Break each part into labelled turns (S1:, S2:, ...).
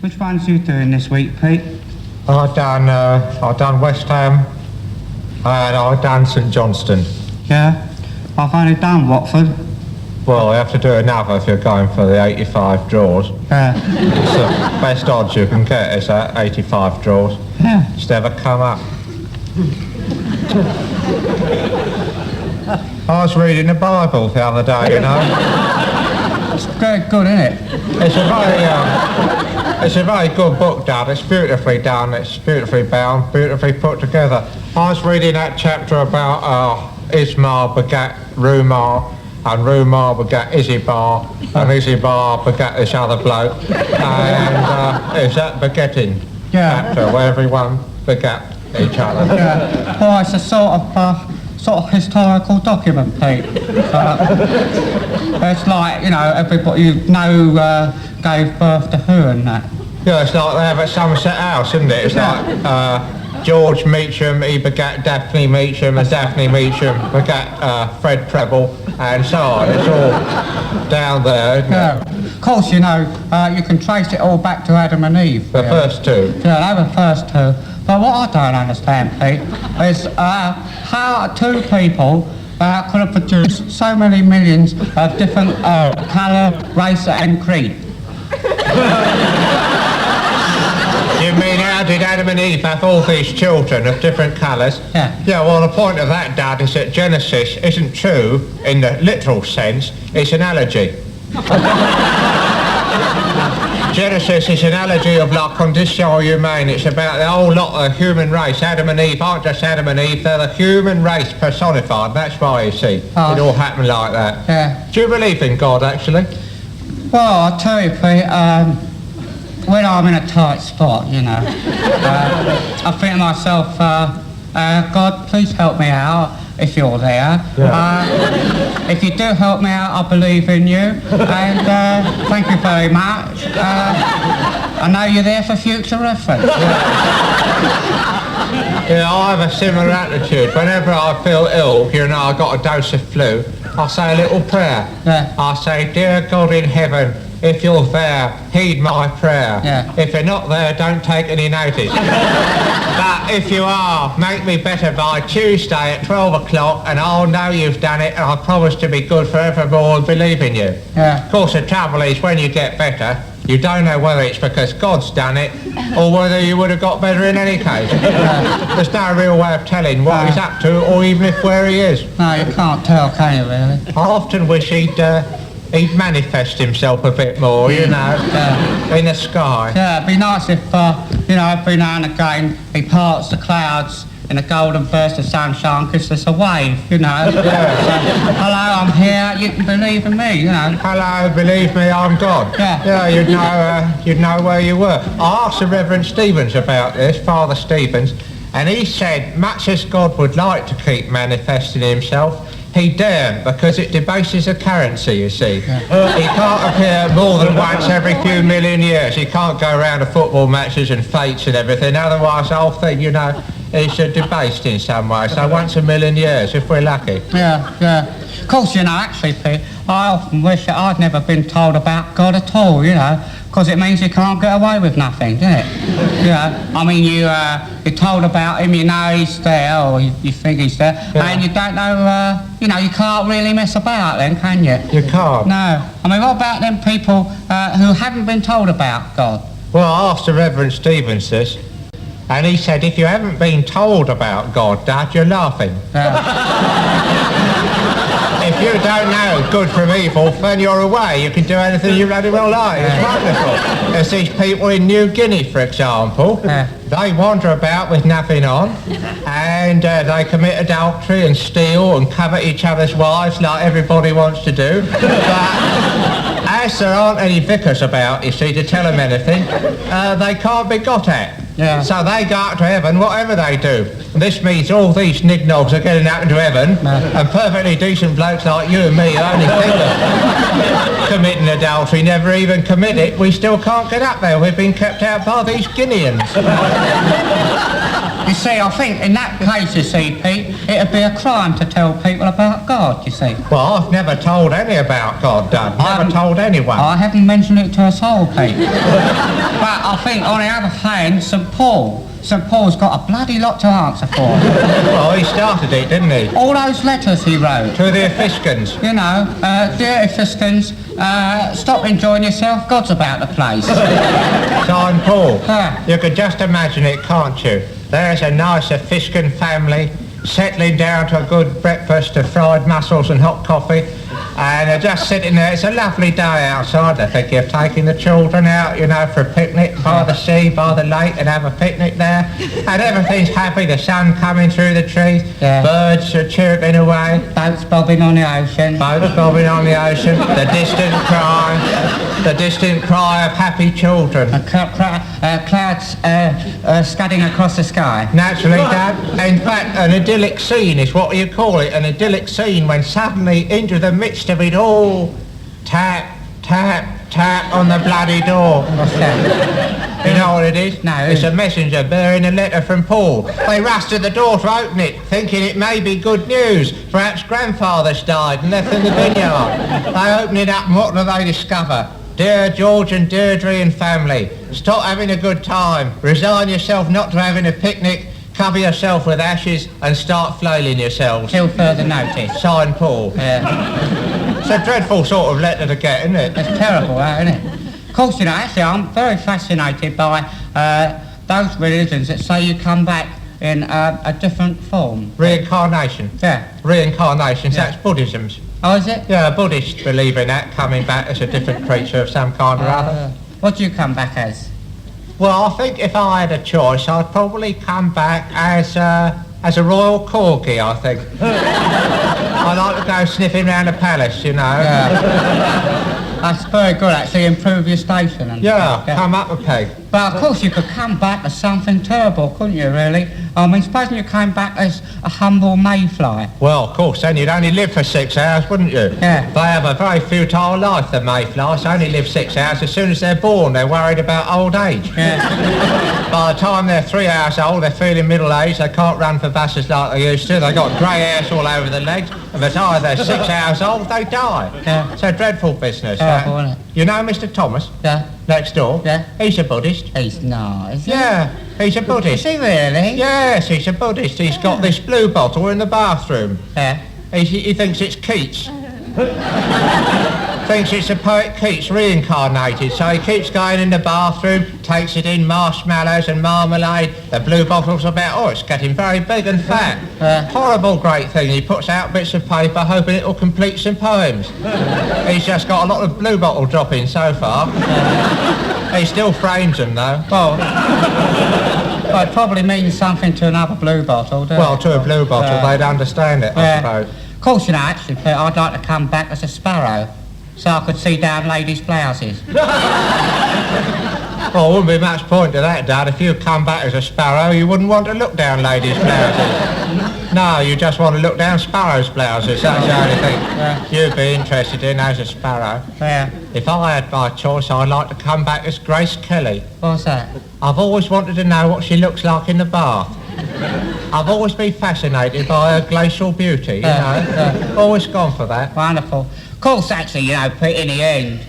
S1: Which ones you doing this week, Pete?
S2: I done West Ham and I done St Johnstone.
S1: Yeah? I've only done Watford.
S2: Well, you have to do another if you're going for the 85 draws.
S1: Yeah.
S2: It's the best odds you can get is at 85 draws.
S1: Yeah.
S2: It's never come up. I was reading the Bible the other day, you know.
S1: It's very good, isn't it?
S2: It's a very good book, Dad. It's beautifully done, it's beautifully bound, beautifully put together. I was reading that chapter about Ismail begat Rumar, and Rumar begat Izibar, and Izibar begat this other bloke. And it's that begetting chapter where everyone begat each other.
S1: Yeah. Well, it's a sort of historical document, Pete. It's like, you know, everybody you know gave birth to who and that.
S2: Yeah, it's like they have at Somerset House, isn't it? It's like George Meacham, he begat Daphne Meacham, and Daphne Meacham begat Fred Treble, and so on. It's all down there, isn't it?
S1: Of course, you know, you can trace it all back to Adam and Eve.
S2: The first two.
S1: Yeah, they were the first two. But what I don't understand, Pete, is how two people could have produced so many millions of different colour, race and creed.
S2: You mean how did Adam and Eve have all these children of different colours?
S1: Yeah.
S2: Yeah, well, the point of that, Dad, is that Genesis isn't true in the literal sense, it's an analogy. Genesis is an analogy of la condition humaine. It's about the whole lot of the human race. Adam and Eve aren't just Adam and Eve, they're the human race personified. That's why, you see, it all happened like that.
S1: Yeah.
S2: Do you believe in God, actually?
S1: Well, I'll tell you, Pete, when I'm in a tight spot, you know, I think to myself, God, please help me out if you're there.
S2: Yeah.
S1: If you do help me out, I believe in you, and thank you very much. I know you're there for future reference.
S2: Yeah, I have a similar attitude. Whenever I feel ill, you know, I got a dose of flu, I say a little prayer.
S1: Yeah.
S2: I say, dear God in heaven, if you're there, heed my prayer.
S1: Yeah.
S2: If you're not there, don't take any notice. But if you are, make me better by Tuesday at 12 o'clock and I'll know you've done it and I promise to be good forevermore and believe in you.
S1: Yeah.
S2: Of course, the trouble is when you get better, you don't know whether it's because God's done it or whether you would have got better in any case. There's no real way of telling what he's up to or even if where he is.
S1: No, you can't tell, can you, really?
S2: I often wish he'd manifest himself a bit more, you know, in the sky.
S1: Yeah, it'd be nice if, you know, every now and again he parts the clouds in a golden burst of sunshine gives us a wave, you know. So, hello, I'm here, you can believe in me, you know.
S2: Hello, believe me, I'm God.
S1: Yeah.
S2: Yeah, you'd know where you were. I asked the Reverend Stevens about this, Father Stevens, and he said much as God would like to keep manifesting himself, he daren't because it debases the currency, you see.
S1: Yeah.
S2: He can't appear more than once every few million years. He can't go around to football matches and fetes and everything, otherwise the whole thing, you know, is debased in some way. So once a million years, if we're lucky.
S1: Yeah, yeah. Of course, you know, actually, Pete, I often wish that I'd never been told about God at all, you know, because it means you can't get away with nothing, doesn't it? You know, I mean, you're told about him, you know he's there, or you think he's there, and you don't know, you know, you can't really mess about then, can you?
S2: You can't?
S1: No. I mean, what about them people who haven't been told about God?
S2: Well, I asked the Reverend Stevens this, and he said, if you haven't been told about God, Dad, you're laughing. If you don't know good from evil, then you're away. You can do anything you bloody well like. It's wonderful. There's these people in New Guinea, for example. They wander about with nothing on, and they commit adultery and steal and covet each other's wives like everybody wants to do. But as there aren't any vicars about, you see, to tell them anything, they can't be got at.
S1: Yeah.
S2: So they go up to heaven, whatever they do. And this means all these nignogs are getting out into heaven, and perfectly decent blokes like you and me who only think of committing adultery never even commit it. We still can't get up there. We've been kept out by these Guineans.
S1: You see, I think in that case, you see, Pete, it'd be a crime to tell people about God, you see.
S2: Well, I've never told any about God, Dad. Never told anyone.
S1: I haven't mentioned it to a soul, Pete. But I think, on the other hand, St. Paul's got a bloody lot to answer for.
S2: Well, he started it, didn't he?
S1: All those letters he wrote.
S2: To the Ephesians.
S1: You know, dear Ephesians, stop enjoying yourself, God's about the place.
S2: Signed Paul.
S1: Yeah.
S2: You can just imagine it, can't you? There's a nice Ephesian family settling down to a good breakfast of fried mussels and hot coffee, and they're just sitting there. It's a lovely day outside. They're thinking of taking the children out, you know, for a picnic by the sea, by the lake, and have a picnic there. And everything's happy. The sun coming through the trees.
S1: Yeah.
S2: Birds are chirping away.
S1: Boats bobbing on the ocean.
S2: Boats bobbing on the ocean. The distant cry of happy children.
S1: Clouds scudding across the sky.
S2: Naturally, Dad. In fact, an idyllic scene is what you call it. An idyllic scene when suddenly into the midst of it all, tap, tap, tap on the bloody door.
S1: What's that?
S2: You know what it is?
S1: No.
S2: It's a messenger bearing a letter from Paul. They rush to the door to open it, thinking it may be good news. Perhaps grandfather's died and left in the vineyard. They open it up and what do they discover? Dear George and Deirdre and family, stop having a good time. Resign yourself not to having a picnic. Cover yourself with ashes and start flailing yourselves.
S1: Till further notice.
S2: Signed Paul.
S1: Yeah.
S2: It's a dreadful sort of letter to get, isn't it?
S1: It's terrible, isn't it? Of course, you know, actually, I'm very fascinated by those religions that say you come back in a different form.
S2: Reincarnation.
S1: Yeah.
S2: Reincarnations,
S1: Yeah.
S2: that's Buddhism's.
S1: Oh, is it?
S2: Yeah, Buddhists believe in that, coming back as a different creature of some kind or other.
S1: What do you come back as?
S2: Well, I think if I had a choice, I'd probably come back as a royal corgi, I think. I like to go sniffing around the palace, you know.
S1: Yeah. That's very good, actually, improve your station. And
S2: Yeah,
S1: stuff.
S2: come up a peg.
S1: But of course you could come back as something terrible, couldn't you, really? I mean, supposing you came back as a humble mayfly.
S2: Well, of course, then you'd only live for 6 hours, wouldn't you?
S1: Yeah.
S2: They have a very futile life, the mayflies. They only live 6 hours. As soon as they're born, they're worried about old age.
S1: Yeah.
S2: By the time they're 3 hours old, they're feeling middle-aged. They can't run for buses like they used to. They've got grey hairs all over their legs. And by the time they're 6 hours old, they die.
S1: Yeah.
S2: It's a dreadful business.
S1: Terrible, isn't it?
S2: You know Mr. Thomas,
S1: Yeah.
S2: next door?
S1: Yeah.
S2: He's a Buddhist.
S1: He's not, is he?
S2: Yeah, he's a
S1: Is
S2: Buddhist.
S1: he really?
S2: Yes, he's a Buddhist. He's got this blue bottle in the bathroom.
S1: Yeah.
S2: He thinks it's Keats. Thinks it's the poet Keats reincarnated, so he keeps going in the bathroom, takes it in marshmallows and marmalade. The blue bottle's it's getting very big and fat. Horrible great thing. He puts out bits of paper hoping it'll complete some poems. He's just got a lot of blue bottle dropping so far. He still frames them though.
S1: Well, it probably means something to another blue bottle, doesn't
S2: Well,
S1: it?
S2: to a blue bottle, they'd understand it, I
S1: Yeah.
S2: suppose.
S1: Of course, you know, actually, Pete, I'd like to come back as a sparrow, so I could see down ladies' blouses.
S2: Well, wouldn't be much point to that, Dad. If you come back as a sparrow, you wouldn't want to look down ladies' blouses. No, you just want to look down sparrows' blouses. That's the only thing you'd be interested in as a sparrow.
S1: Yeah.
S2: If I had my choice, I'd like to come back as Grace Kelly.
S1: What's that?
S2: I've always wanted to know what she looks like in the bath. I've always been fascinated by her glacial beauty, you know. Always gone for that.
S1: Wonderful. Of course, actually, you know, Pete, in the end,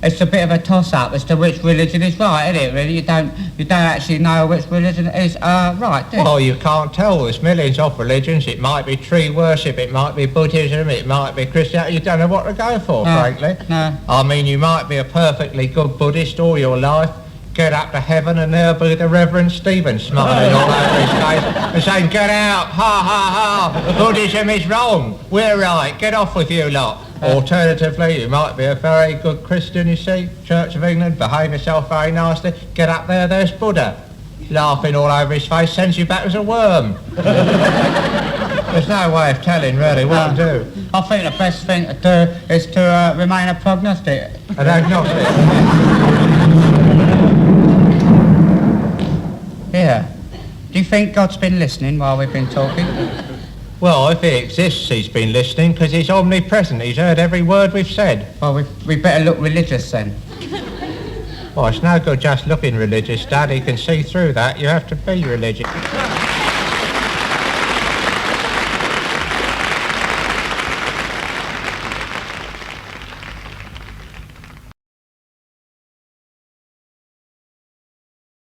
S1: it's a bit of a toss-up as to which religion is right, isn't it, really? You don't actually know which religion is right, do you?
S2: Well, you can't tell. There's millions of religions. It might be tree worship, it might be Buddhism, it might be Christianity. You don't know what to go for, frankly.
S1: No.
S2: I mean, you might be a perfectly good Buddhist all your life, get up to heaven and there'll be the Reverend Stephen smiling all over his face and saying, get out, ha, ha, ha, Buddhism is wrong, we're right, get off with you lot. Alternatively, you might be a very good Christian, you see, Church of England, behave yourself very nicely, get up there's Buddha, laughing all over his face, sends you back as a worm. There's no way of telling, really, what to do.
S1: I think the best thing to do is to remain a prognostic.
S2: An agnostic.
S1: Yeah. Do you think God's been listening while we've been talking?
S2: Well, if he exists, he's been listening because he's omnipresent. He's heard every word we've said.
S1: Well, we better look religious then.
S2: Well, it's no good just looking religious, Dad. He can see through that. You have to be religious.